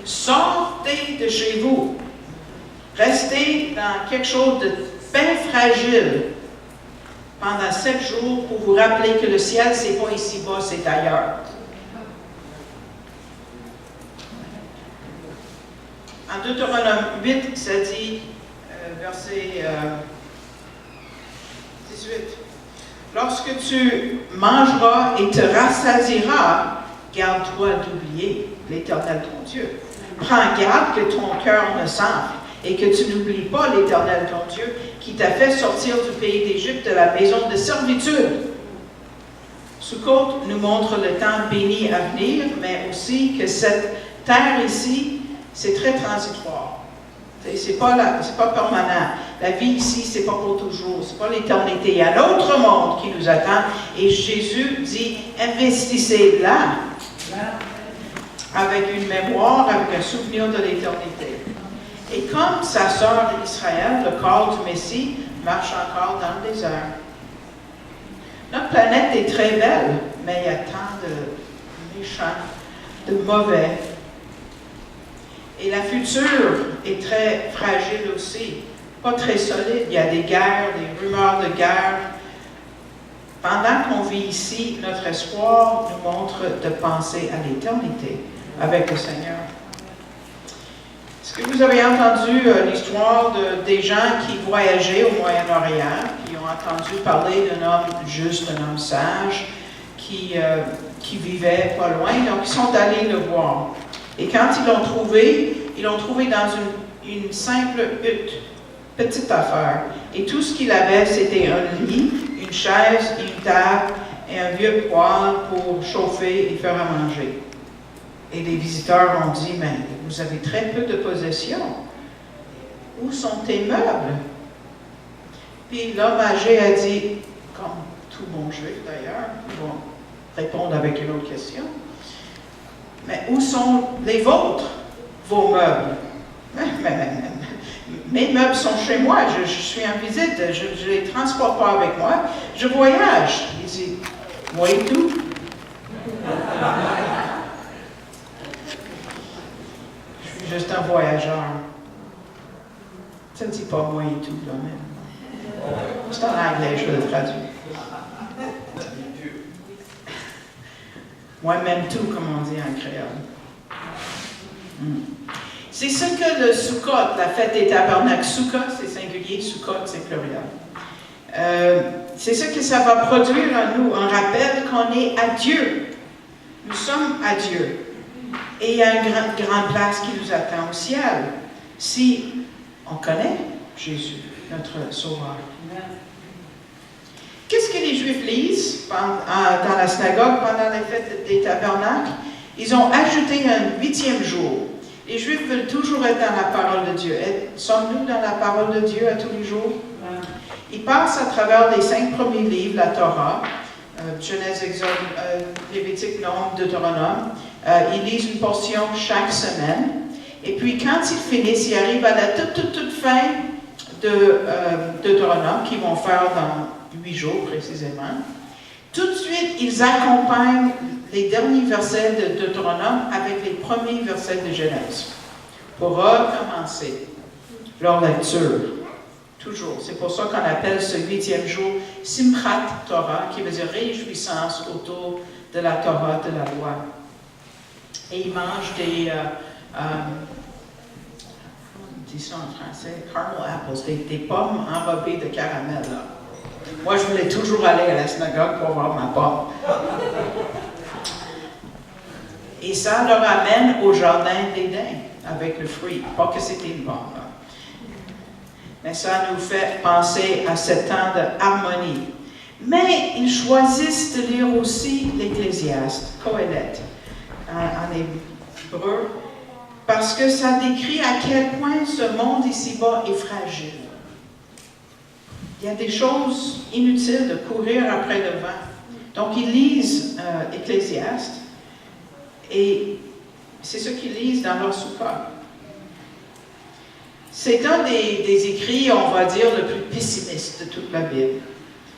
sortez de chez vous. Restez dans quelque chose de bien fragile pendant 7 jours pour vous rappeler que le ciel, c'est pas ici-bas, c'est ailleurs. En Deutéronome 8, ça dit, verset 18, « Lorsque tu mangeras et te rassasieras, garde-toi d'oublier l'Éternel ton Dieu. Prends garde que ton cœur ne s'enfle et que tu n'oublies pas l'Éternel ton Dieu qui t'a fait sortir du pays d'Égypte de la maison de servitude. » Sukkot nous montre le temps béni à venir, mais aussi que cette terre ici, c'est très transitoire. C'est pas permanent. La vie ici, c'est pas pour toujours. C'est pas l'éternité. Il y a l'autre monde qui nous attend. Et Jésus dit, investissez là, avec une mémoire, avec un souvenir de l'éternité. Et comme sa sœur Israël, le corps du Messie, marche encore dans le désert. Notre planète est très belle, mais il y a tant de méchants, de mauvais. Et la future est très fragile aussi, pas très solide. Il y a des guerres, des rumeurs de guerre. Pendant qu'on vit ici, notre espoir nous montre de penser à l'éternité avec le Seigneur. Est-ce que vous avez entendu l'histoire des gens qui voyageaient au Moyen-Orient, qui ont entendu parler d'un homme juste, d'un homme sage, qui vivait pas loin, donc ils sont allés le voir. Et quand ils l'ont trouvé dans une simple hutte, petite affaire. Et tout ce qu'il avait, c'était un lit, une chaise, une table et un vieux poêle pour chauffer et faire à manger. Et les visiteurs ont dit, mais vous avez très peu de possessions. Où sont tes meubles? Puis l'homme âgé a dit, comme tout bon juif d'ailleurs, ils vont répondre avec une autre question. Mais où sont les vôtres, vos meubles? Mes meubles sont chez moi, je suis en visite, je ne les transporte pas avec moi, je voyage. Il dit, moi et tout. Je suis juste un voyageur. Ça ne dit pas moi et tout, là même. C'est en anglais, je vais le traduire. Moi-même tout, comme on dit en créole. C'est ce que le Sukkot, la fête des tabernacles, Sukkot c'est singulier, Sukkot c'est pluriel. C'est ce que ça va produire en nous, un rappel qu'on est à Dieu. Nous sommes à Dieu. Et il y a une grande place qui nous attend au ciel, si on connaît Jésus, notre Sauveur. Qu'est-ce que les Juifs lisent dans la synagogue pendant les fêtes des tabernacles? Ils ont ajouté un 8e jour. Les Juifs veulent toujours être dans la parole de Dieu. Sommes-nous dans la parole de Dieu à tous les jours? Ils passent à travers les 5 premiers livres, la Torah, Genèse, Exode, Lévitique, Nombre, Deutéronome. Ils lisent une portion chaque semaine. Et puis quand ils finissent, ils arrivent à la toute fin de Deutéronome, qu'ils vont faire dans 8 jours précisément. Tout de suite, ils accompagnent les derniers versets de Deutéronome avec les premiers versets de Genèse pour recommencer leur lecture. Toujours. C'est pour ça qu'on appelle ce 8e jour Simchat Torah, qui veut dire réjouissance autour de la Torah, de la loi. Et ils mangent des, on dit ça en français, caramel apples, des pommes enrobées de caramel. Là. Moi, je voulais toujours aller à la synagogue pour voir ma pomme. Et ça leur amène au jardin d'Éden avec le fruit. Pas que c'était une pomme. Là. Mais ça nous fait penser à ce temps d'harmonie. Mais ils choisissent de lire aussi l'Ecclésiaste, Kohelet, en hébreu, parce que ça décrit à quel point ce monde ici-bas est fragile. Il y a des choses inutiles de courir après le vent. Donc, ils lisent Ecclésiaste et c'est ce qu'ils lisent dans leur soukha. C'est un des écrits, on va dire, le plus pessimiste de toute la Bible.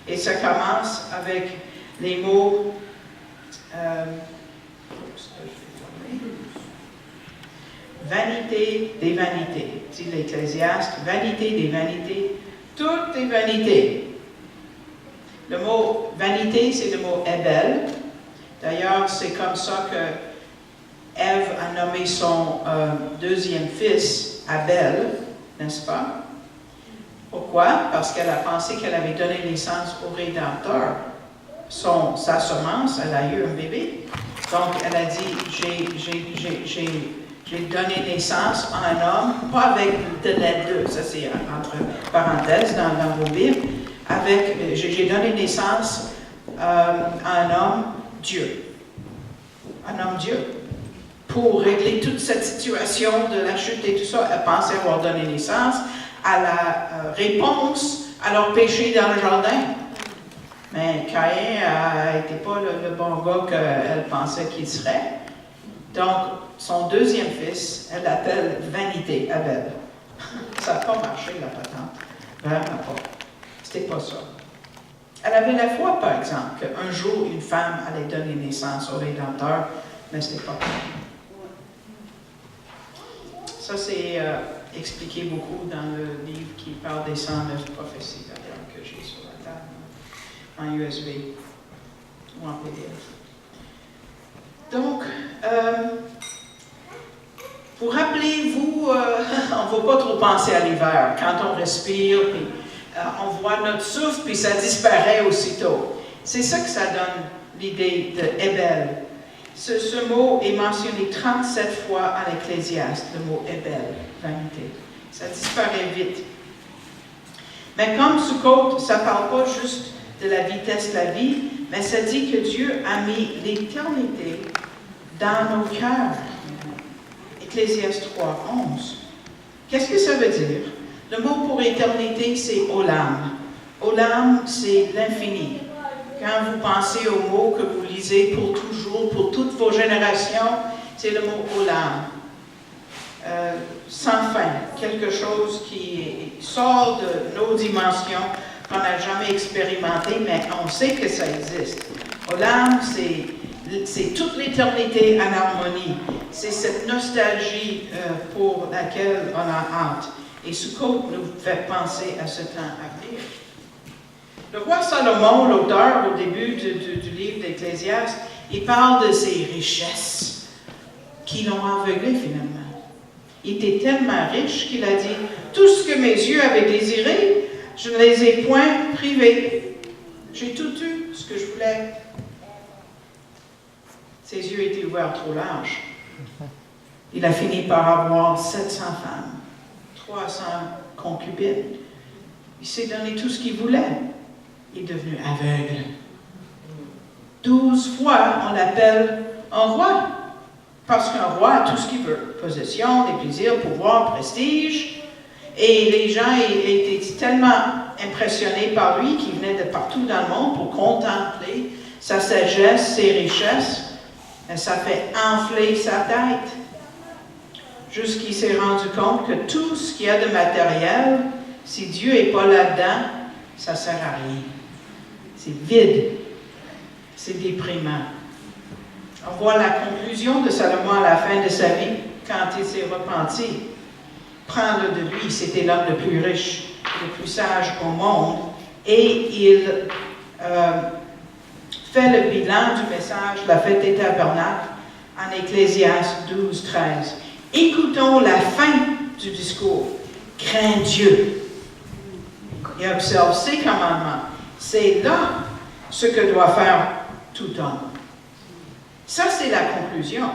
Et ça commence avec les mots vanité des vanités. Dit l'Ecclésiaste, vanité des vanités, toutes est vanité. Le mot vanité, c'est le mot Ebel. D'ailleurs, c'est comme ça que Ève a nommé son deuxième fils, Abel, n'est-ce pas? Pourquoi? Parce qu'elle a pensé qu'elle avait donné naissance au Rédempteur. Sa semence, elle a eu un bébé. Donc, elle a dit, j'ai donné naissance à un homme, pas avec de l'aide de, ça c'est entre parenthèses dans vos Bibles, j'ai donné naissance à un homme Dieu. Un homme Dieu. Pour régler toute cette situation de la chute et tout ça, elle pensait avoir donné naissance à la réponse à leur péché dans le jardin. Mais Caïn n'était pas le bon gars qu'elle pensait qu'il serait. Donc, son deuxième fils, elle l'appelle Vanité, Abel. Ça n'a pas marché, la patente. Vraiment pas. C'était pas ça. Elle avait la foi, par exemple, qu'un jour, une femme allait donner naissance au Rédempteur, mais ce n'était pas ça. Ça, c'est expliqué beaucoup dans le livre qui parle des 109 prophéties, d'ailleurs, que j'ai sur la table, en USB ou en PDF. Donc, vous rappelez-vous, on ne va pas trop penser à l'hiver, quand on respire, puis on voit notre souffle, puis ça disparaît aussitôt. C'est ça que ça donne, l'idée de Ebel. Ce mot est mentionné 37 fois à l'Ecclésiaste, le mot Ebel, vanité. Ça disparaît vite. Mais comme Sukkot, ça ne parle pas juste de la vitesse de la vie, mais ça dit que Dieu a mis l'éternité dans nos cœurs. Ecclésiaste 3, 11. Qu'est-ce que ça veut dire? Le mot pour éternité, c'est Olam. Olam, c'est l'infini. Quand vous pensez au mot que vous lisez pour toujours, pour toutes vos générations, c'est le mot Olam. Sans fin, quelque chose qui sort de nos dimensions, qu'on n'a jamais expérimenté, mais on sait que ça existe. Olam, c'est toute l'éternité en harmonie. C'est cette nostalgie pour laquelle on a hâte. Et Sukkot nous fait penser à ce temps à venir. Le roi Salomon, l'auteur au début du livre d'Ecclésiaste, il parle de ses richesses qui l'ont aveuglé finalement. Il était tellement riche qu'il a dit « Tout ce que mes yeux avaient désiré, je ne les ai point privés. J'ai tout eu ce que je voulais. » Ses yeux étaient ouverts trop larges. Il a fini par avoir 700 femmes, 300 concubines. Il s'est donné tout ce qu'il voulait. Il est devenu aveugle. 12 fois, on l'appelle un roi. Parce qu'un roi a tout ce qu'il veut. Possession, des plaisirs, pouvoir, prestige. Et les gens étaient tellement impressionnés par lui qu'ils venaient de partout dans le monde pour contempler sa sagesse, ses richesses. Et ça fait enfler sa tête. Jusqu'il s'est rendu compte que tout ce qu'il y a de matériel, si Dieu n'est pas là-dedans, ça ne sert à rien. C'est vide. C'est déprimant. On voit la conclusion de Salomon à la fin de sa vie, quand il s'est repenti. Prends-le de lui, c'était l'homme le plus riche, le plus sage au monde, et il fait le bilan du message de la fête des tabernacles en Ecclésiaste 12, 13. Écoutons la fin du discours. Crains Dieu et observe ses commandements. C'est là ce que doit faire tout homme. Ça, c'est la conclusion.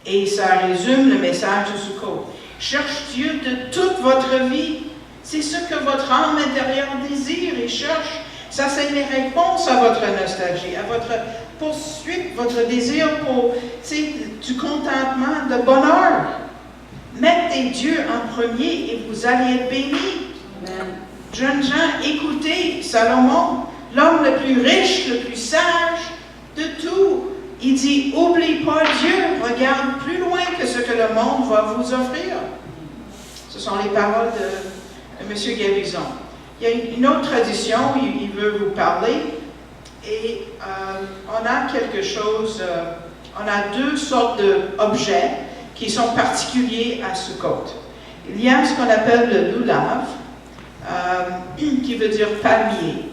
Et ça résume le message de Sukkot. Cherche Dieu de toute votre vie. C'est ce que votre âme intérieure désire et cherche. Ça, c'est les réponses à votre nostalgie, à votre poursuite, votre désir pour du contentement, de bonheur. Mettez Dieu en premier et vous allez être bénis. Amen. Jeunes gens, écoutez Salomon, l'homme le plus riche, le plus sage de tout. Il dit, oublie pas Dieu, regarde plus loin que ce que le monde va vous offrir. Ce sont les paroles de M. Gabizon. Il y a une autre tradition, il veut vous parler, et on a quelque chose, on a deux sortes d'objets qui sont particuliers à Sukkot. Il y a ce qu'on appelle le lulav, qui veut dire palmier.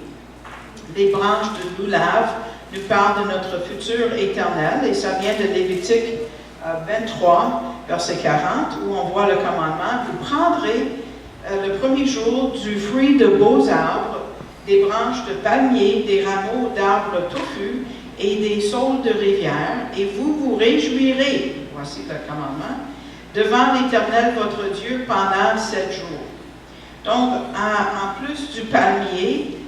Les branches de lulav nous parlent de notre futur éternel, et ça vient de Lévitique 23, verset 40, où on voit le commandement: vous prendrez le premier jour du fruit de beaux arbres, des branches de palmier, des rameaux d'arbres touffus et des saules de rivière, et vous vous réjouirez, voici le commandement, devant l'Éternel votre Dieu pendant 7 jours. Donc, en plus du palmier,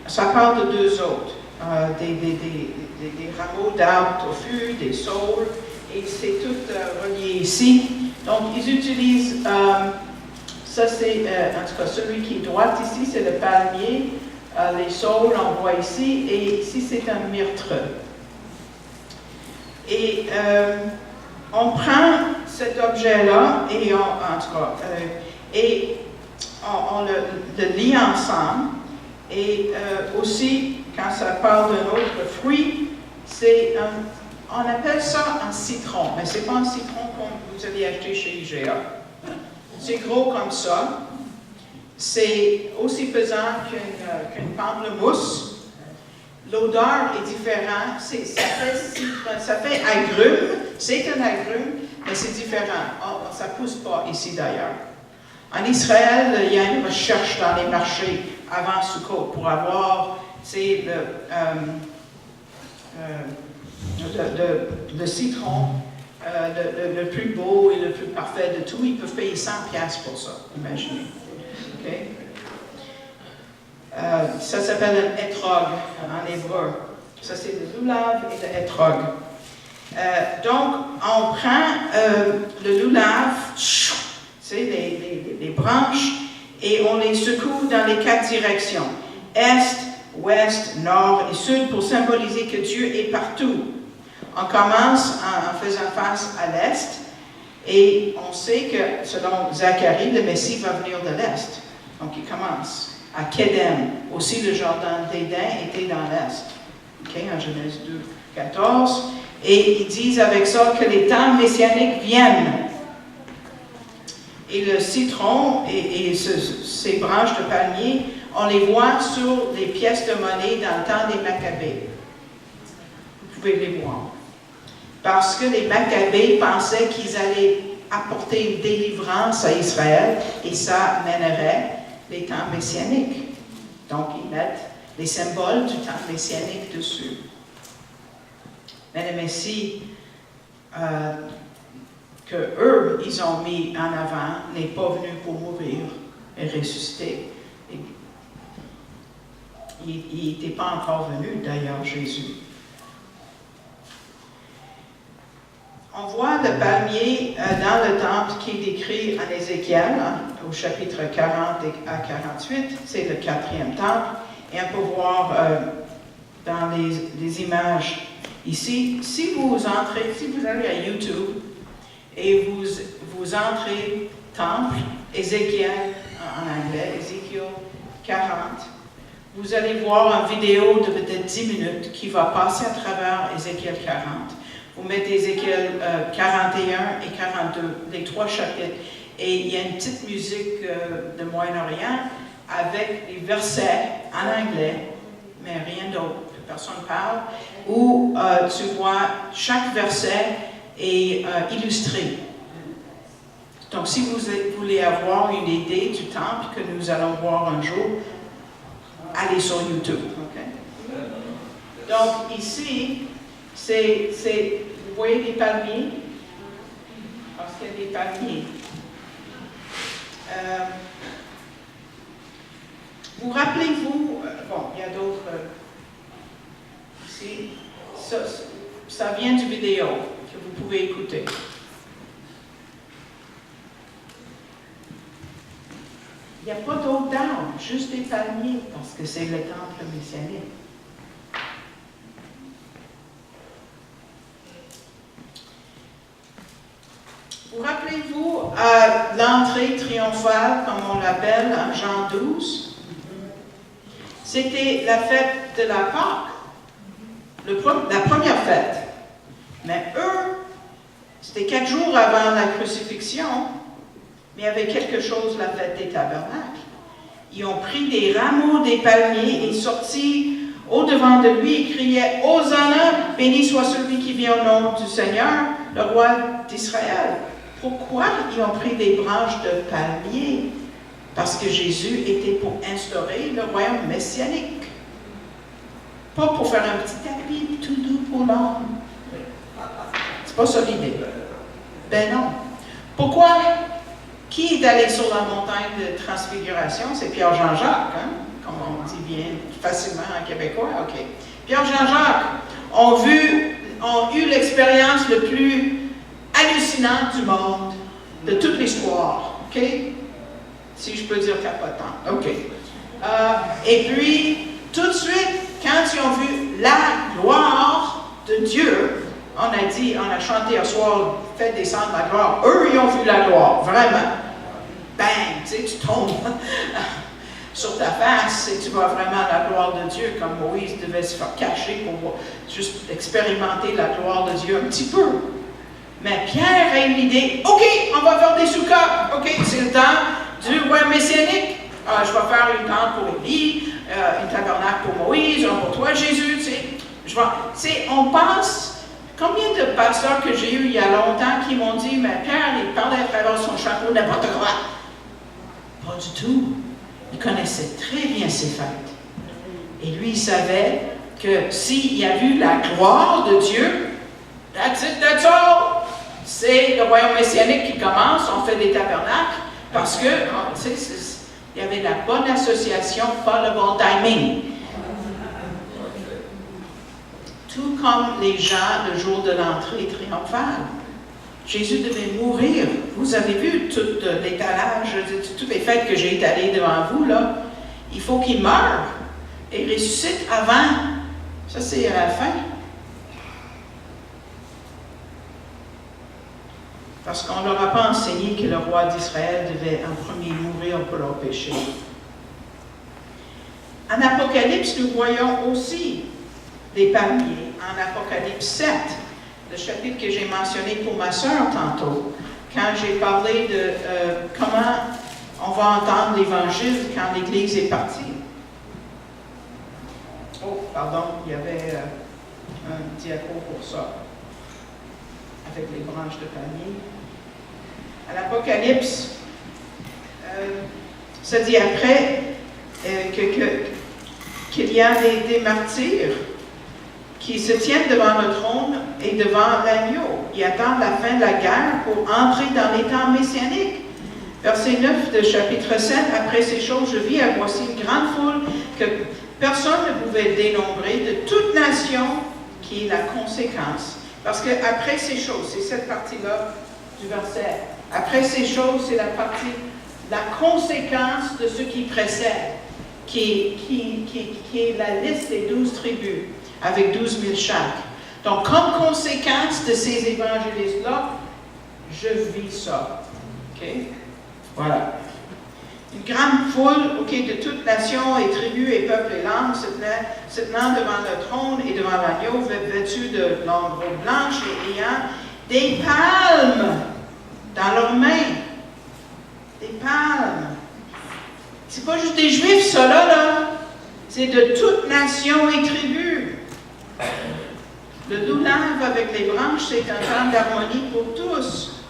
ça parle de 2 autres, des rameaux d'arbres touffus, des saules, et c'est tout relié ici. Donc, ils utilisent, ça c'est, en tout cas, celui qui est droit ici, c'est le palmier, les saules, on voit ici, et ici c'est un myrte. Et on prend cet objet-là, et on le lie ensemble, et aussi, quand ça parle d'un autre fruit, c'est on appelle ça un citron, mais ce n'est pas un citron que vous allez acheter chez IGA. C'est gros comme ça. C'est aussi pesant qu'une pamplemousse. L'odeur est différente. Ça fait agrume. C'est un agrume, mais c'est différent. Ça ne pousse pas ici d'ailleurs. En Israël, il y a une recherche dans les marchés avant Sukkot pour avoir le citron le plus beau et le plus parfait de tout. Ils peuvent payer 100$ pour ça, imaginez. Okay? Ça s'appelle un etrog en hébreu. Ça, c'est le lulav et le etrog. Donc, on prend le lulav, c'est les branches, et on les secoue dans les 4 directions. Est, ouest, nord et sud, pour symboliser que Dieu est partout. On commence en faisant face à l'est, et on sait que, selon Zacharie, le Messie va venir de l'est. Donc, il commence à Kedem. Aussi, le jardin d'Éden était dans l'est. Okay, en Genèse 2, 14. Et ils disent avec ça que les temps messianiques viennent. Et le citron et ces branches de palmier, on les voit sur les pièces de monnaie dans le temps des Maccabées. Vous pouvez les voir. Parce que les Maccabées pensaient qu'ils allaient apporter une délivrance à Israël, et ça mènerait les temps messianiques. Donc, ils mettent les symboles du temps messianique dessus. Mais le Messie que eux, ils ont mis en avant, n'est pas venu pour mourir et ressusciter. Il n'était pas encore venu, d'ailleurs, Jésus. On voit le palmier dans le temple qui est décrit en Ézéchiel, au chapitre 40 à 48. C'est le 4e temple. Et on peut voir dans les images ici, si vous allez à YouTube et vous entrez temple, Ézéchiel en anglais, Ézéchiel 40, vous allez voir une vidéo de peut-être 10 minutes qui va passer à travers Ézéchiel 40. Vous mettez Ézéchiel 41 et 42, les 3 chapitres, et il y a une petite musique de Moyen-Orient avec les versets en anglais, mais rien d'autre, personne ne parle, où tu vois chaque verset est illustré. Donc, si vous voulez avoir une idée du temple que nous allons voir un jour, allez sur YouTube. Okay? Donc, ici, vous voyez des palmiers, parce qu'il y a des palmiers. Vous rappelez-vous, bon, il y a d'autres, ici, ça vient du vidéo que vous pouvez écouter. Il n'y a pas d'autres arbres, juste des palmiers, parce que c'est le temple messianique. Vous rappelez-vous l'entrée triomphale, comme on l'appelle, en Jean 12? C'était la fête de la Pâque, la première fête. Mais eux, C'était 4 jours avant la crucifixion, mais il y avait quelque chose, la fête des tabernacles. Ils ont pris des rameaux des palmiers et sortis au-devant de lui et criaient « Hosanna, béni soit celui qui vient au nom du Seigneur, le roi d'Israël. » Pourquoi ils ont pris des branches de palmier? Parce que Jésus était pour instaurer le royaume messianique. Pas pour faire un petit tapis tout doux pour l'homme. C'est pas ça l'idée. Ben non. Pourquoi? Qui est allé sur la montagne de transfiguration? C'est Pierre-Jean-Jacques, hein? Comme on dit bien facilement en québécois. OK. Pierre-Jean-Jacques ont eu l'expérience le plus hallucinante du monde, de toute l'histoire. OK? Si je peux dire capotant. OK. Et puis, tout de suite, quand ils ont vu la gloire de Dieu, on a chanté un soir, fait descendre la gloire. Eux, ils ont vu la gloire, vraiment. Bang, tu sais, tu tombes sur ta face et tu vois vraiment la gloire de Dieu, comme Moïse devait se faire cacher pour juste expérimenter la gloire de Dieu un petit peu. Mais Pierre a une idée. OK, on va faire des soukas. OK, c'est le temps du roi messianique. Je vais faire une tente pour Élie, une tabernacle pour Moïse, un pour toi, Jésus. On pense. Combien de pasteurs que j'ai eu il y a longtemps qui m'ont dit, mais Pierre, il parlait à travers son chapeau n'importe quoi. Pas du tout. Il connaissait très bien ses fêtes. Et lui, il savait que s'il a vu la gloire de Dieu, that's it, that's all. C'est le royaume messianique qui commence, on fait des tabernacles, parce que, il y avait la bonne association, pas le bon timing. Tout comme les gens le jour de l'entrée triomphale. Jésus devait mourir. Vous avez vu tout l'étalage, toutes les fêtes que j'ai étalées devant vous, là. Il faut qu'il meure et ressuscite avant. Ça, c'est à la fin. Parce qu'on ne leur a pas enseigné que le roi d'Israël devait en premier mourir pour leurs péchés. En Apocalypse, nous voyons aussi des palmiers. En Apocalypse 7, le chapitre que j'ai mentionné pour ma sœur tantôt, quand j'ai parlé de comment on va entendre l'Évangile quand l'Église est partie. Oh, pardon, il y avait un diapo pour ça, avec les branches de palmier. À l'Apocalypse, ça dit après qu'il y a des martyrs qui se tiennent devant le trône et devant l'agneau. Ils attendent la fin de la guerre pour entrer dans les temps messianiques. Verset 9 de chapitre 7, « Après ces choses, je vis à voici une grande foule que personne ne pouvait dénombrer de toute nation, qui est la conséquence. » Parce que après ces choses, c'est cette partie-là du verset. Après ces choses, c'est la conséquence de ce qui précède, qui est la liste des 12 tribus, avec 12 000 chaque. Donc, comme conséquence de ces évangélistes-là, je vis ça. OK? Voilà. Une grande foule, OK, de toute nation et tribus et peuples et langues se tenant devant le trône et devant l'agneau, vêtus de longues robes blanches et ayant des palmes dans leurs mains. Des palmes. C'est pas juste des Juifs, ça, là. C'est de toute nation et tribu. Le doulave avec les branches, c'est un temps d'harmonie pour tous.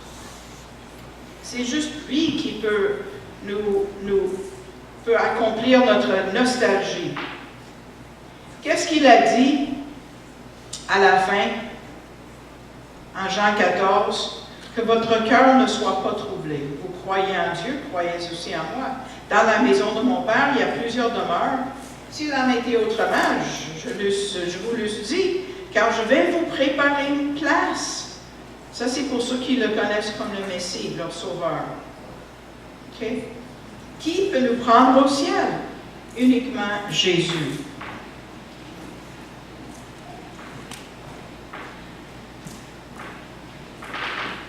C'est juste lui qui peut peut accomplir notre nostalgie. Qu'est-ce qu'il a dit à la fin, en Jean 14? Que votre cœur ne soit pas troublé. Vous croyez en Dieu, croyez aussi en moi. Dans la maison de mon Père, il y a plusieurs demeures. S'il en était autrement, je vous l'eusse dit, car je vais vous préparer une place. Ça, c'est pour ceux qui le connaissent comme le Messie, leur sauveur. OK? Qui peut nous prendre au ciel? Uniquement Jésus.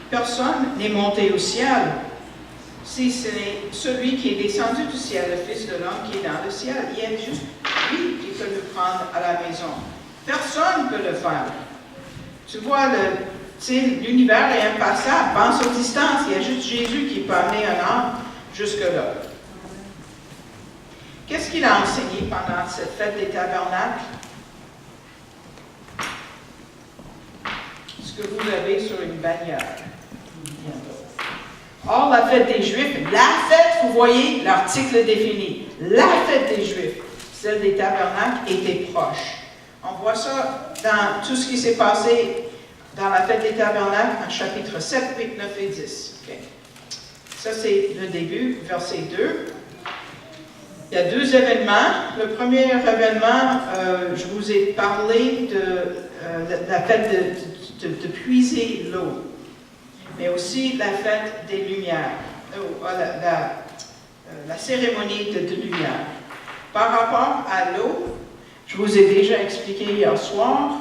Personne n'est monté au ciel si ce n'est celui qui est descendu du ciel, le Fils de l'homme qui est dans le ciel. Il y a juste lui qui peut nous prendre à la maison. Personne ne peut le faire. Tu vois, l'univers est impassable. Pense aux distances. Il y a juste Jésus qui peut amener un âme jusque-là. Qu'est-ce qu'il a enseigné pendant cette fête des tabernacles? Ce que vous avez sur une bannière. Or, la fête des Juifs, la fête, vous voyez, l'article défini, la fête des Juifs, celle des tabernacles, était proche. On voit ça dans tout ce qui s'est passé dans la fête des tabernacles, en chapitre 7, 8, 9 et 10. Okay. Ça, c'est le début, verset 2. Il y a deux événements. Le premier événement, je vous ai parlé de la fête de puiser l'eau, mais aussi la fête des Lumières, la cérémonie de lumière. Par rapport à l'eau, je vous ai déjà expliqué hier soir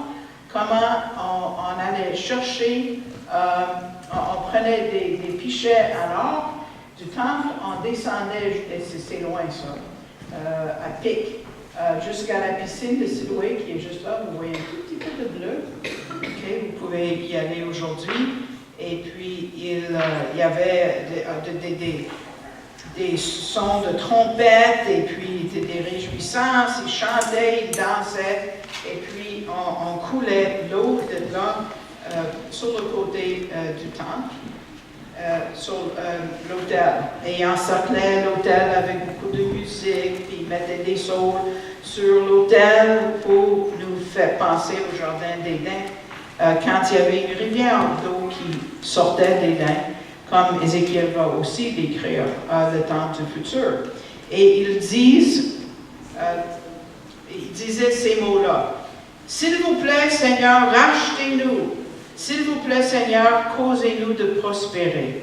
comment on allait chercher, on prenait des pichets à l'or du temple, on descendait, c'est loin ça, à pic, jusqu'à la piscine de Siloé qui est juste là. Vous voyez un tout petit peu de bleu. Okay, vous pouvez y aller aujourd'hui. Et puis, il y avait des sons de trompettes et puis des réjouissances. Ils chantaient, ils dansaient. Et puis, on coulait l'eau de là sur le côté du temple, sur l'autel. Et ils encerclaient l'autel avec beaucoup de musique. Puis, ils mettaient des saules sur l'autel pour nous faire penser au jardin d'Éden. Quand il y avait une rivière d'eau qui sortait d'Éden, comme Ézéchiel va aussi décrire le temps du futur. Et ils disaient ces mots-là. « S'il vous plaît, Seigneur, rachetez-nous. S'il vous plaît, Seigneur, causez-nous de prospérer. »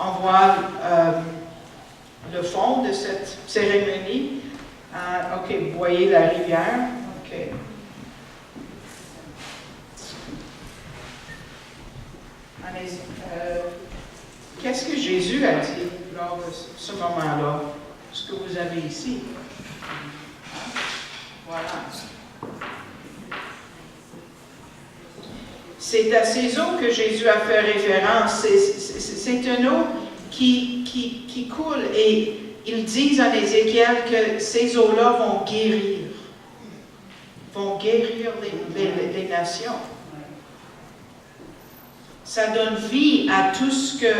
On voit le fond de cette cérémonie. OK, vous voyez la rivière. OK. Qu'est-ce que Jésus a dit lors de ce moment-là? Ce que vous avez ici. Voilà. C'est à ces eaux que Jésus a fait référence. C'est une eau qui coule. Et ils disent en Ézéchiel que ces eaux-là vont guérir. Vont guérir les nations. Ça donne vie à tout ce que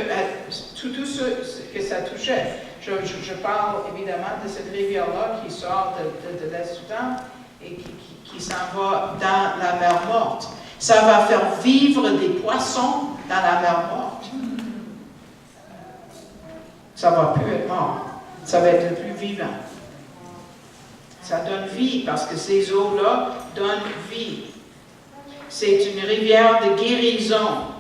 ça touchait. Je parle évidemment de cette rivière-là qui sort de l'est du temple et qui s'en va dans la mer morte. Ça va faire vivre des poissons dans la mer morte. Ça ne va plus être mort. Ça va être le plus vivant. Ça donne vie parce que ces eaux-là donnent vie. C'est une rivière de guérison.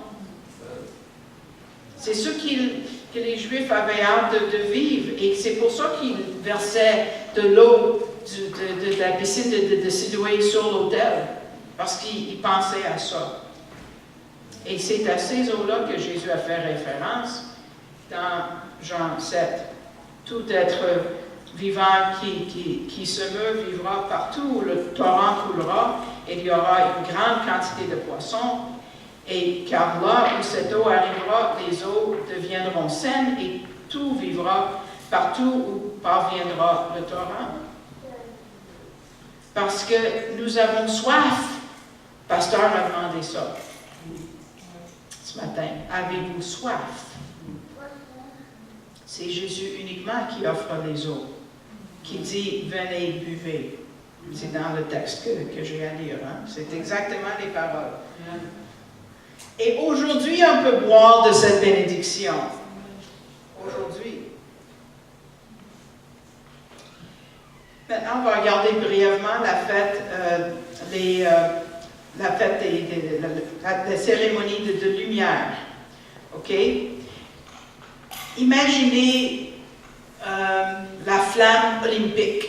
C'est ce que les Juifs avaient hâte de vivre. Et c'est pour ça qu'ils versaient de l'eau de la piscine de Siloé sur l'autel. Parce qu'ils pensaient à ça. Et c'est à ces eaux-là que Jésus a fait référence dans Jean 7. Tout être vivant qui se meut vivra partout où le torrent coulera. Et il y aura une grande quantité de poissons. Et car là où cette eau arrivera, les eaux deviendront saines et tout vivra partout où parviendra le torrent. Parce que nous avons soif. Pasteur a demandé ça ce matin. Avez-vous soif? C'est Jésus uniquement qui offre les eaux, qui dit « Venez, buvez ». C'est dans le texte que j'ai à lire. Hein? C'est exactement les paroles. Et aujourd'hui, on peut boire de cette bénédiction. Aujourd'hui. Maintenant, on va regarder brièvement la fête, la cérémonie de lumière. OK? Imaginez la flamme olympique.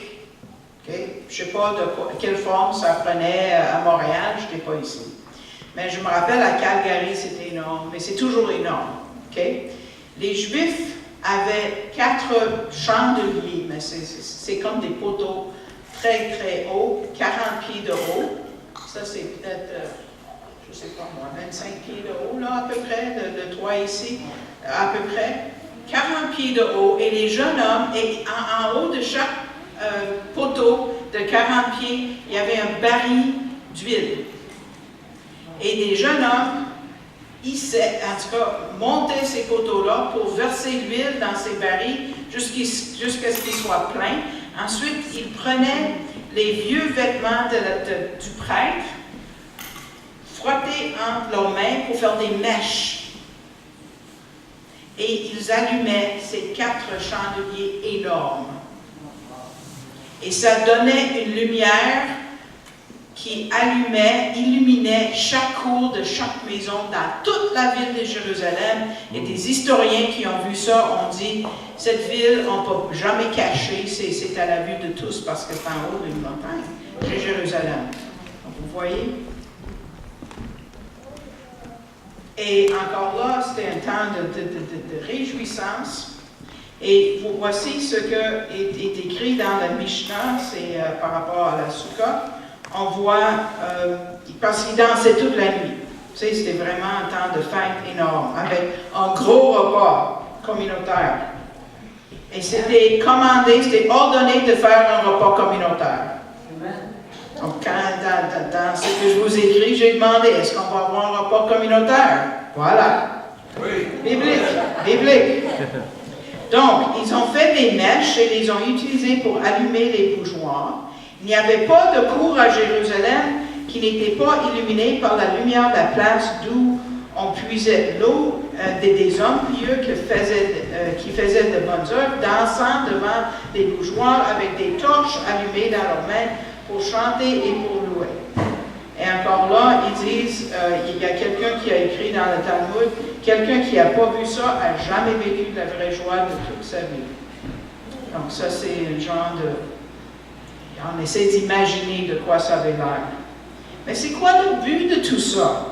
Okay? Je ne sais pas de quelle forme ça prenait à Montréal, je n'étais pas ici. Mais je me rappelle à Calgary, c'était énorme, mais c'est toujours énorme. Okay? Les Juifs avaient 4 chandeliers, mais c'est comme des poteaux très très hauts, 40 pieds de haut. Ça c'est peut-être je ne sais pas moi, 25 pieds de haut, là, à peu près, de toi ici, à peu près, 40 pieds de haut, et les jeunes hommes, et en haut de chaque poteau de 40 pieds, il y avait un baril d'huile. Et les jeunes hommes, en tout cas, montaient ces poteaux-là pour verser l'huile dans ces barils jusqu'à ce qu'ils soient pleins. Ensuite, ils prenaient les vieux vêtements du prêtre, frottés entre leurs mains pour faire des mèches. Et ils allumaient ces 4 chandeliers énormes. Et ça donnait une lumière qui illuminait chaque cour de chaque maison dans toute la ville de Jérusalem. Et des historiens qui ont vu ça ont dit, cette ville, on ne peut jamais cacher, c'est à la vue de tous parce que c'est en haut d'une montagne, c'est Jérusalem. Donc, vous voyez? Et encore là, c'était un temps de réjouissance. Et voici ce qui est écrit dans la Mishnah, c'est par rapport à la Soukha. On voit, parce qu'ils dansaient toute la nuit. Tu sais, c'était vraiment un temps de fête énorme, avec un gros repas communautaire. Et c'était commandé, c'était ordonné de faire un repas communautaire. Donc, dans ce que je vous écris, j'ai demandé, est-ce qu'on va avoir un repas communautaire? Voilà. Oui. Biblique. Donc, ils ont fait des mèches et les ont utilisées pour allumer les bougeoirs. Il n'y avait pas de cour à Jérusalem qui n'était pas illuminé par la lumière de la place d'où on puisait l'eau des hommes pieux qui faisaient de bonnes œuvres, dansant devant des bougeoirs avec des torches allumées dans leurs mains pour chanter et pour louer. Et encore là, ils disent, il y a quelqu'un qui a écrit dans le Talmud, quelqu'un qui n'a pas vu ça n'a jamais vécu de la vraie joie de toute sa vie. Donc ça, c'est un genre de... On essaie d'imaginer de quoi ça avait l'air. Mais c'est quoi le but de tout ça?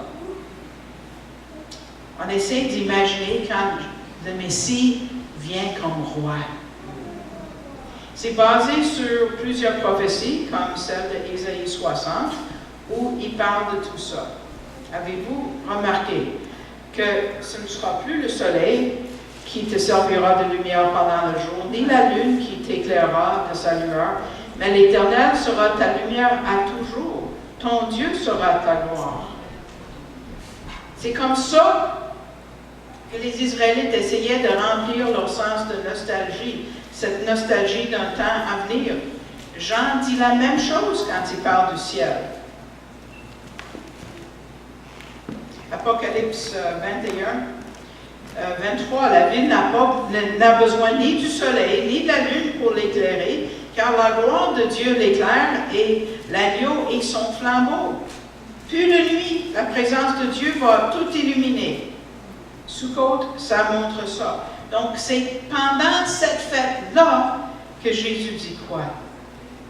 On essaie d'imaginer quand le Messie vient comme roi. C'est basé sur plusieurs prophéties, comme celle d'Ésaïe 60, où il parle de tout ça. Avez-vous remarqué que ce ne sera plus le soleil qui te servira de lumière pendant le jour, ni la lune qui t'éclairera de sa lueur, mais l'Éternel sera ta lumière à toujours. Ton Dieu sera ta gloire. C'est comme ça que les Israélites essayaient de remplir leur sens de nostalgie, cette nostalgie d'un temps à venir. Jean dit la même chose quand il parle du ciel. Apocalypse 21, 23, la ville n'a besoin ni du soleil, ni de la lune pour l'éclairer, car la gloire de Dieu l'éclaire et l'agneau et son flambeau. Plus de nuit, la présence de Dieu va tout illuminer. Sukkot, ça montre ça. Donc, c'est pendant cette fête-là que Jésus dit quoi?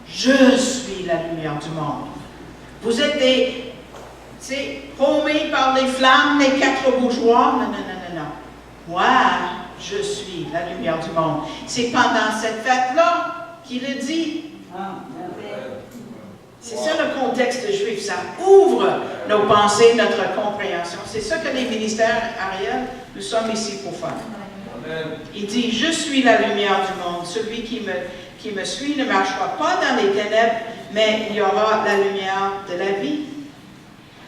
Je suis la lumière du monde. Vous êtes paumés par les flammes, les 4 bougeoirs. Non. Moi, je suis la lumière du monde. C'est pendant cette fête-là qu'il le dit. C'est ça le contexte juif. Ça ouvre nos pensées, notre compréhension. C'est ça que les ministères Ariel, nous sommes ici pour faire. Il dit, je suis la lumière du monde. Celui qui me suit ne marchera pas dans les ténèbres, mais il y aura la lumière de la vie.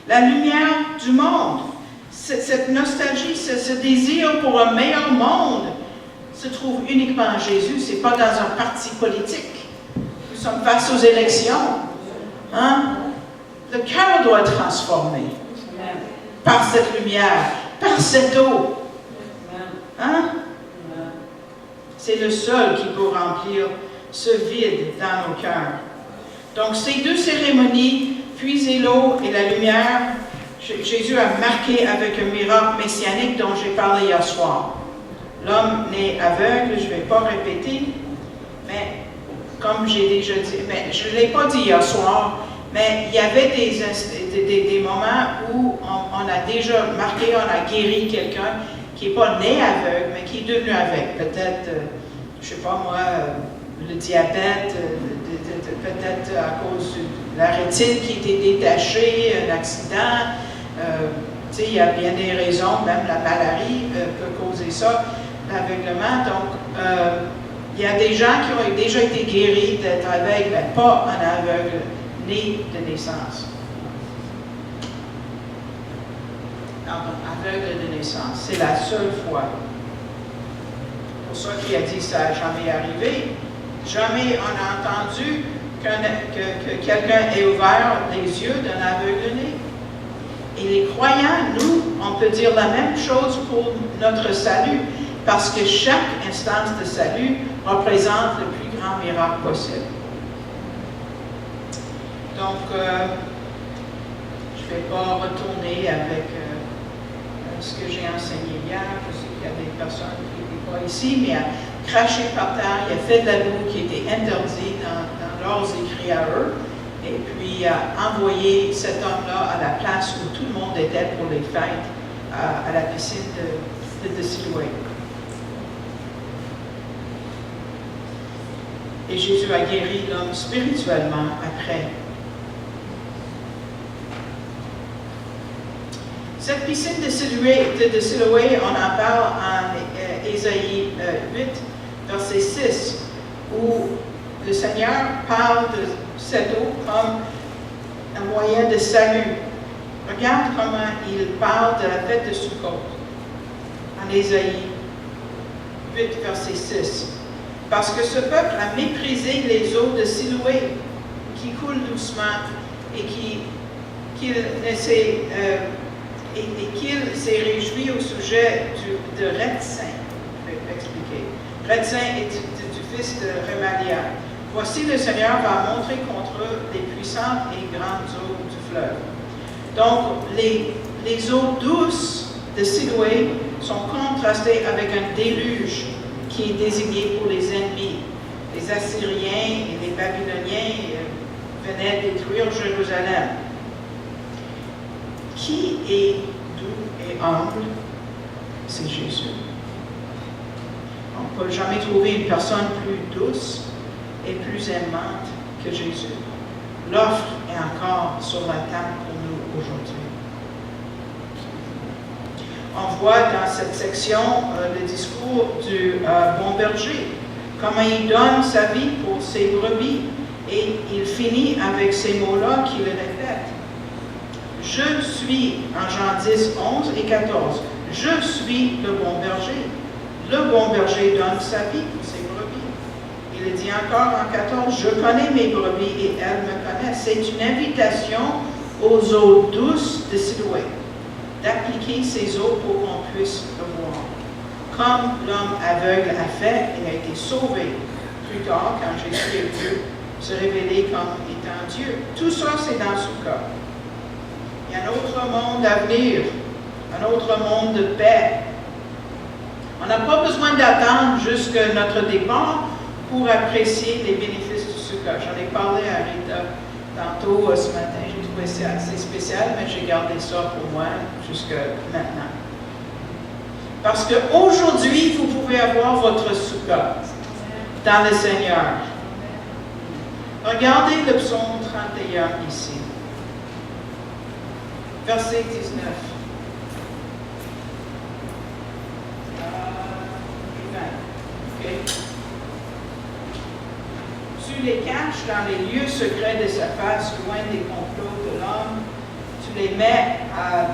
La lumière du monde. Cette nostalgie, ce désir pour un meilleur monde se trouve uniquement en Jésus. Ce n'est pas dans un parti politique. Nous sommes face aux élections. Hein? Le cœur doit être transformé par cette lumière, par cette eau. Hein? C'est le seul qui peut remplir ce vide dans nos cœurs. Donc, ces 2 cérémonies, puiser l'eau et la lumière, Jésus a marqué avec un miracle messianique dont j'ai parlé hier soir. L'homme né aveugle, je ne vais pas répéter, mais comme j'ai déjà dit, mais je ne l'ai pas dit hier soir, mais il y avait des moments où on a déjà marqué, on a guéri quelqu'un qui n'est pas né aveugle, mais qui est devenu aveugle. Peut-être, je ne sais pas moi, le diabète, peut-être à cause de la rétine qui était détachée, un accident, il y a bien des raisons, même la malarie peut causer ça, l'aveuglement. Donc, il y a des gens qui ont déjà été guéris d'être aveugles, mais pas un aveugle né de naissance. Pardon, aveugle de naissance. C'est la seule fois. Pour ça qu'il a dit que ça n'a jamais arrivé. Jamais on a entendu que quelqu'un ait ouvert les yeux d'un aveugle né. Et les croyants, nous, on peut dire la même chose pour notre salut, parce que chaque instance de salut représente le plus grand miracle possible. Donc, je ne vais pas retourner avec ce que j'ai enseigné hier. Je sais qu'il y a des personnes qui n'étaient pas ici, mais à cracher par terre, il a fait de la boue qui était interdite dans leurs écrits à eux. Et puis envoyer cet homme-là à la place où tout le monde était pour les fêtes, à la piscine de Siloé. Et Jésus a guéri l'homme spirituellement après. Cette piscine de Siloé, on en parle en Ésaïe 8, verset 6, où le Seigneur parle de cette eau comme un moyen de salut. Regarde comment il parle de la fête de Sukkot en Ésaïe 8, verset 6. Parce que ce peuple a méprisé les eaux de Siloé qui coulent doucement et qu'il s'est réjoui au sujet de Redzin. Je vais expliquer. Redzin est du fils de Remalia. Voici le Seigneur va montrer contre eux les puissantes et grandes eaux du fleuve. Donc, les eaux douces de Siloé sont contrastées avec un déluge qui est désigné pour les ennemis. Les Assyriens et les Babyloniens venaient détruire Jérusalem. Qui est doux et humble? C'est Jésus. On ne peut jamais trouver une personne plus douce et plus aimante que Jésus. L'offre est encore sur la table pour nous aujourd'hui. On voit dans cette section le discours du bon berger, comment il donne sa vie pour ses brebis, et il finit avec ces mots-là qu'il répète. Je suis, en Jean 10, 11 et 14, je suis le bon berger. Le bon berger donne sa vie pour ses brebis. Il dit encore en 14, je connais mes brebis et elles me connaissent. C'est une invitation aux eaux douces de Siloé, d'appliquer ces eaux pour qu'on puisse le voir. Comme l'homme aveugle a fait, il a été sauvé plus tard quand Jésus est venu se révéler comme étant Dieu. Tout ça, c'est dans ce cas. Il y a un autre monde à venir, un autre monde de paix. On n'a pas besoin d'attendre jusqu'à notre départ pour apprécier les bénéfices du Sukkot. J'en ai parlé à Rita tantôt ce matin. J'ai trouvé ça assez spécial, mais j'ai gardé ça pour moi jusqu'à maintenant. Parce qu'aujourd'hui, vous pouvez avoir votre Sukkot dans le Seigneur. Regardez le psaume 31 ici. Verset 19. Okay. Tu les caches dans les lieux secrets de sa face, loin des complots de l'homme. Tu les mets à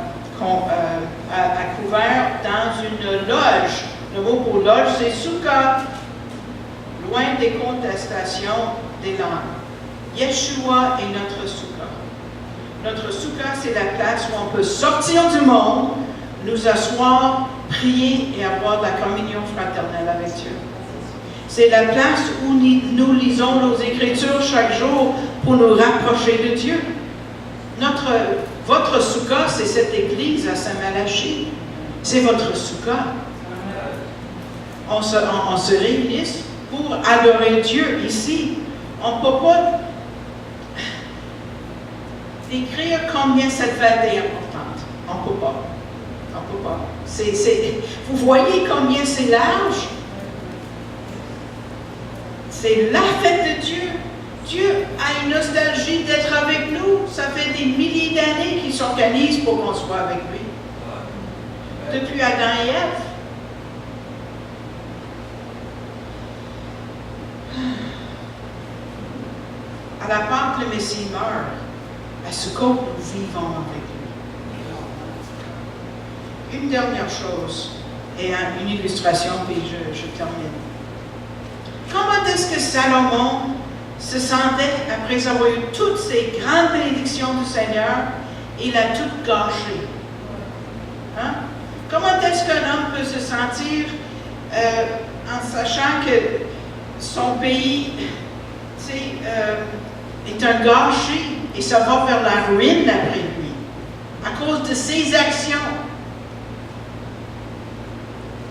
couvert dans une loge. Le mot pour loge, c'est Sukkot, loin des contestations des langues. Yeshua est notre Sukkot. Notre Sukkot, c'est la place où on peut sortir du monde, nous asseoir, prier et avoir de la communion fraternelle avec Dieu. C'est la place où nous lisons nos Écritures chaque jour pour nous rapprocher de Dieu. Votre Sukkot, c'est cette église à Saint-Malachie. C'est votre Sukkot. On se réunit pour adorer Dieu ici. On ne peut pas décrire combien cette fête est importante. On ne peut pas. On ne peut pas. Vous voyez combien c'est large? C'est la fête de Dieu. Dieu a une nostalgie d'être avec nous. Ça fait des milliers d'années qu'il s'organise pour qu'on soit avec lui. Depuis Adam et Ève. À la Pâque, le Messie meurt. À Sukkot, nous vivons avec lui. Une dernière chose, et une illustration, puis je termine. Comment est-ce que Salomon se sentait après avoir eu toutes ces grandes bénédictions du Seigneur? Il a tout gâché. Hein? Comment est-ce qu'un homme peut se sentir en sachant que son pays est un gâchis et ça va vers la ruine après lui, à cause de ses actions?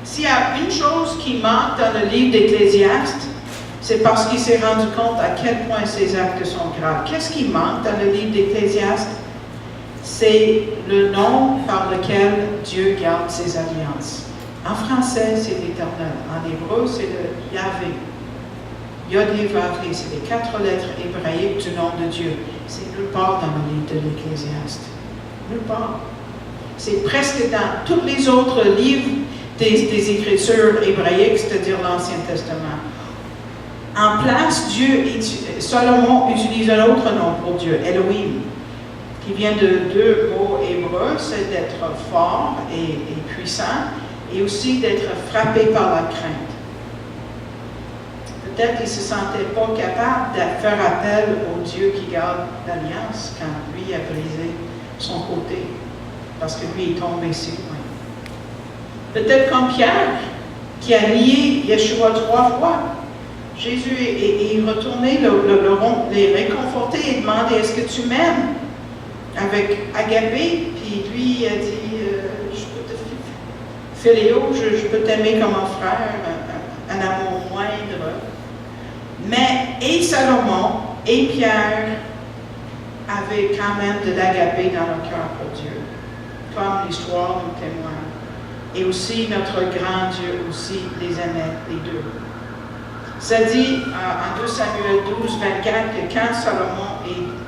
S'il y a une chose qui manque dans le livre d'Ecclésiaste, c'est parce qu'il s'est rendu compte à quel point ses actes sont graves. Qu'est-ce qui manque dans le livre d'Ecclésiaste? C'est le nom par lequel Dieu garde ses alliances. En français, c'est l'Éternel. En hébreu, c'est le Yahvé. Yod-Hé-Vav-Hé, c'est les 4 lettres hébraïques du nom de Dieu. C'est nulle part dans le livre de l'Ecclésiaste. Nulle part. C'est presque dans tous les autres livres des Écritures hébraïques, c'est-à-dire l'Ancien Testament. En place, Salomon utilise un autre nom pour Dieu, Elohim, qui vient de 2 mots hébreux, c'est d'être fort et puissant, et aussi d'être frappé par la crainte. Peut-être qu'il ne se sentait pas capable de faire appel au Dieu qui garde l'alliance quand lui a brisé son côté, parce que lui est tombé si loin. Peut-être comme Pierre, qui a nié Yeshua 3 fois. Jésus est retourné les réconforter et demander, est-ce que tu m'aimes? Avec agapé, puis lui a dit, je peux te philéo, je peux t'aimer comme un frère, un amour moindre. Mais et Salomon et Pierre avaient quand même de l'agapé dans leur cœur pour Dieu, comme l'histoire nous témoigne. Et aussi notre grand Dieu aussi les aimait, les deux. Ça dit en 2 Samuel 12, 24 que quand Salomon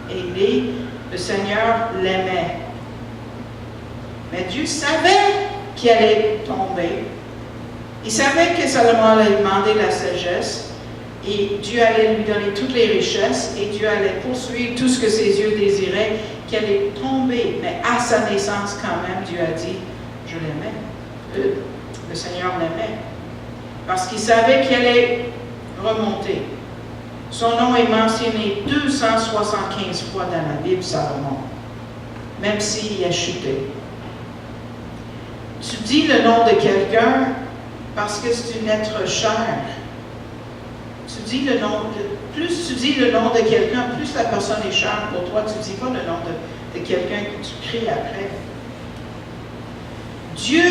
est né, le Seigneur l'aimait. Mais Dieu savait qu'il allait tomber. Il savait que Salomon allait demander la sagesse et Dieu allait lui donner toutes les richesses et Dieu allait poursuivre tout ce que ses yeux désiraient, qu'il allait tomber. Mais à sa naissance, quand même, Dieu a dit, je l'aimais. Le Seigneur l'aimait. Parce qu'il savait qu'il allait remonter. Son nom est mentionné 275 fois dans la Bible, Salomon, même s'il a chuté. Tu dis le nom de quelqu'un parce que c'est un être cher. Plus tu dis le nom de quelqu'un, plus la personne est chère pour toi. Tu ne dis pas le nom de quelqu'un que tu cries après. Dieu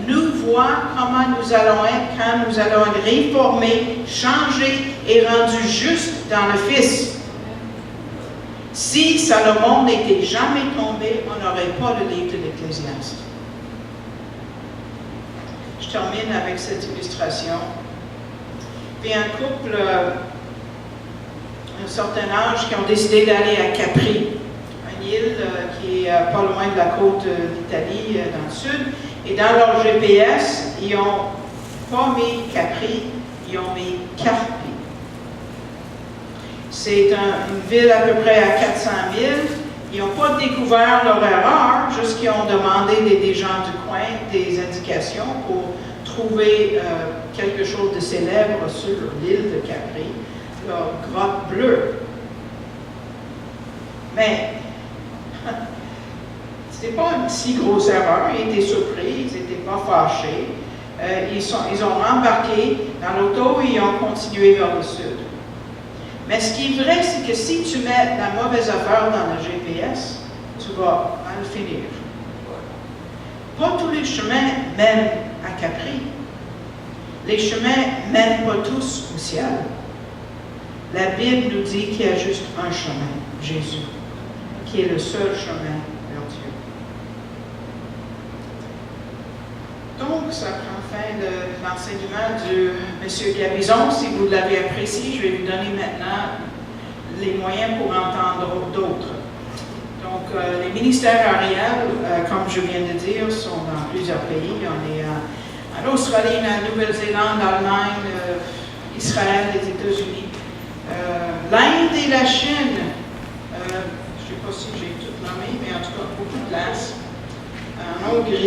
nous voit comment nous allons être quand nous allons être réformés, changés et rendus justes dans le Fils. Si Salomon n'était jamais tombé, on n'aurait pas le livre de l'Ecclésiaste. Je termine avec cette illustration. Puis un couple, à un certain âge, qui ont décidé d'aller à Capri, une île qui est pas loin de la côte d'Italie, dans le sud. Et dans leur GPS, ils n'ont pas mis Capri, ils ont mis Carpi. C'est une ville à peu près à 400 000. Ils n'ont pas découvert leur erreur, juste qu'ils ont demandé des gens du coin des indications pour trouver quelque chose de célèbre sur l'île de Capri, leur grotte bleue. Mais c'était pas une si grosse erreur, ils étaient surpris, ils n'étaient pas fâchés. Ils ont embarqué dans l'auto et ils ont continué vers le sud. Mais ce qui est vrai, c'est que si tu mets la mauvaise affaire dans le GPS, tu vas mal finir. Pas tous les chemins mènent à Capri. Les chemins ne mènent pas tous au ciel. La Bible nous dit qu'il y a juste un chemin, Jésus, qui est le seul chemin vers Dieu. Donc, ça prend fin de l'enseignement de M. Gabizon. Si vous l'avez apprécié, je vais vous donner maintenant les moyens pour entendre d'autres. Donc, les ministères Ariel, comme je viens de dire, sont dans plusieurs pays. On est en Australie, en Nouvelle-Zélande, Allemagne, Israël, les États-Unis, l'Inde et la Chine. Je ne sais pas si j'ai tout nommé, mais en tout cas, beaucoup de places. En Hongrie.